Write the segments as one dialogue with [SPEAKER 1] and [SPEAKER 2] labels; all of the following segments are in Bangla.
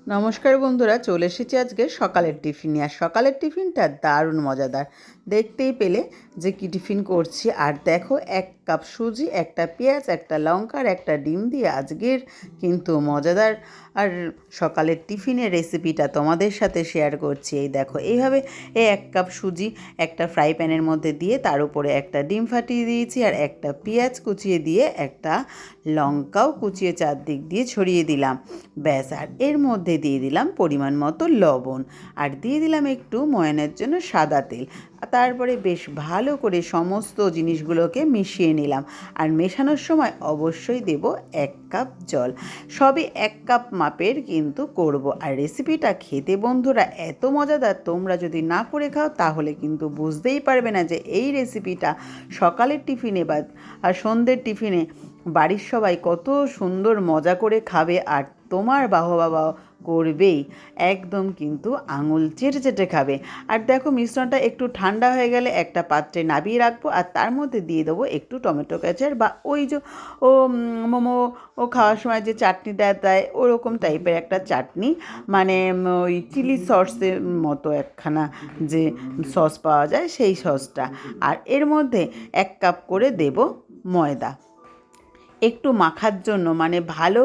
[SPEAKER 1] নমস্কার বন্ধুরা, চলে এসেছি আজকে সকালের টিফিন নিয়ে। আর সকালের টিফিনটা দারুণ মজাদার। দেখতেই পেলে যে কী টিফিন করছি। আর দেখো, 1 কাপ সুজি, একটা পেঁয়াজ, একটা লঙ্কা আর একটা ডিম দিয়ে আজকের কিন্তু মজাদার আর সকালের টিফিনের রেসিপিটা তোমাদের সাথে শেয়ার করছি। এই দেখো, এইভাবে 1 কাপ সুজি একটা ফ্রাই প্যানের মধ্যে দিয়ে তার উপরে একটা ডিম ফাটিয়ে দিয়েছি আর একটা পেঁয়াজ কুচিয়ে দিয়ে একটা লঙ্কাও কুচিয়ে চারদিক দিয়ে ছড়িয়ে দিলাম। ব্যাস, আর এর মধ্যে দিয়ে দিলাম পরিমাণ মতো লবণ আর দিয়ে দিলাম একটু ময়ানের জন্য সাদা তেল। তারপরে বেশ ভালো করে সমস্ত জিনিসগুলোকে মিশিয়ে নিলাম। আর মেশানোর সময় অবশ্যই দেব 1 কাপ জল। সবই 1 কাপ মাপের কিন্তু করব। আর রেসিপিটা খেতে বন্ধুরা এত মজাদার, তোমরা যদি না করে খাও তাহলে কিন্তু বুঝতেই পারবে না যে এই রেসিপিটা সকালের টিফিনে বা আর সন্ধ্যের টিফিনে বাড়ির সবাই কত সুন্দর মজা করে খাবে। আর তোমার বাহবা করবেই, একদম কিন্তু আঙুল চেটে চেটে খাবে। আর দেখো, মিশ্রণটা একটু ঠান্ডা হয়ে গেলে একটা পাত্রে নামিয়ে রাখবো আর তার মধ্যে দিয়ে দেবো একটু টমেটো কেচার বা ওই যে মোমো খাওয়ার সময় যে চাটনিটা দেয় ওরকম টাইপের একটা চাটনি, মানে ওই চিলি সসের মতো একখানা যে সস পাওয়া যায় সেই সসটা। আর এর মধ্যে 1 কাপ করে দেব ময়দা একটু মাখার জন্য, মানে ভালো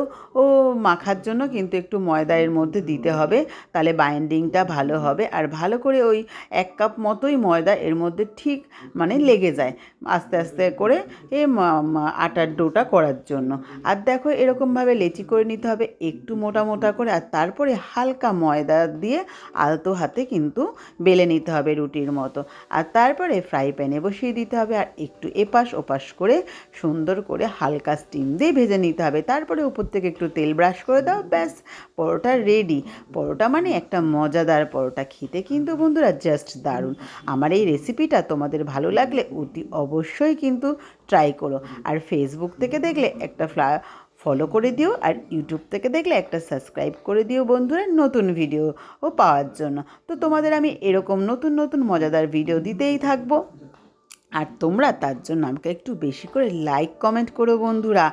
[SPEAKER 1] মাখার জন্য কিন্তু একটু ময়দা এর মধ্যে দিতে হবে, তাহলে বাইন্ডিংটা ভালো হবে। আর ভালো করে ওই 1 কাপ মতোই ময়দা এর মধ্যে ঠিক মানে লেগে যায় আস্তে আস্তে করে আটার ডোটা করার জন্য। আর দেখো, এরকমভাবে লেচি করে নিতে হবে একটু মোটা মোটা করে। আর তারপরে হালকা ময়দা দিয়ে আলতো হাতে কিন্তু বেলে নিতে হবে রুটির মতো। আর তারপরে ফ্রাই প্যানে বসিয়ে দিতে হবে আর একটু এপাশ ওপাশ করে সুন্দর করে হালকা স্টিম দিয়ে ভেজে নিতে হবে। তারপরে উপর থেকে একটু তেল ব্রাশ করে দাও, ব্যাস, পরোটা রেডি। পরোটা মানে একটা মজাদার পরোটা, খেতে কিন্তু বন্ধুরা জাস্ট দারুণ। আমার এই রেসিপিটা তোমাদের ভালো লাগলে অতি অবশ্যই কিন্তু ট্রাই করো। আর ফেসবুক থেকে দেখলে একটা ফলো করে দিও আর ইউটিউব থেকে দেখলে একটা সাবস্ক্রাইব করে দিও বন্ধুরা, নতুন ভিডিও পাওয়ার জন্য। তো তোমাদের আমি এরকম নতুন নতুন মজাদার ভিডিও দিতেই থাকবো। আর তোমরা তার জন্য আমাকে একটু বেশি করে লাইক কমেন্ট করো বন্ধুরা।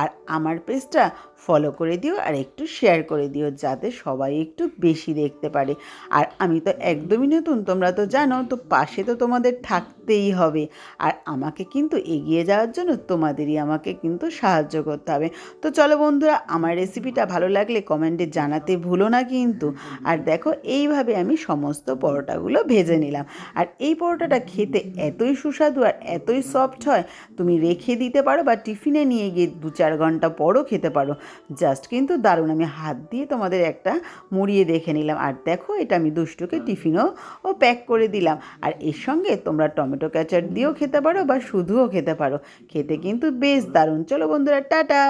[SPEAKER 1] আর আমার পেজটা ফলো করে দিও আর একটু শেয়ার করে দিও যাতে সবাই একটু বেশি দেখতে পারে। আর আমি তো একদমই নতুন, তোমরা তো জানো, তো পাশে তো তোমাদের থাকতেই হবে। আর আমাকে কিন্তু এগিয়ে যাওয়ার জন্য তোমাদেরই আমাকে কিন্তু সাহায্য করতে হবে। তো চলো বন্ধুরা, আমার রেসিপিটা ভালো লাগলে কমেন্টে জানাতে ভুলো না কিন্তু। আর দেখো, এইভাবে আমি সমস্ত পরোটাগুলো ভেজে নিলাম। আর এই পরোটাটা খেতে এতই সুস্বাদু আর এতই সফট হয়, তুমি রেখে দিতে পারো বা টিফিনে নিয়ে গিয়ে 2-4 ঘন্টা পরও খেতে পারো। জাস্ট কিন্তু দারুণ। আমি হাত দিয়ে তোমাদের একটা মুড়িয়ে দেখে নিলাম। আর দেখো, এটা আমি দুষ্টুকে টিফিনেও প্যাক করে দিলাম। আর এর সঙ্গে তোমরা টমেটো কেচাপ দিয়েও খেতে পারো বা শুধুও খেতে পারো, খেতে কিন্তু বেশ দারুণ। চলো বন্ধুরা, টাটা।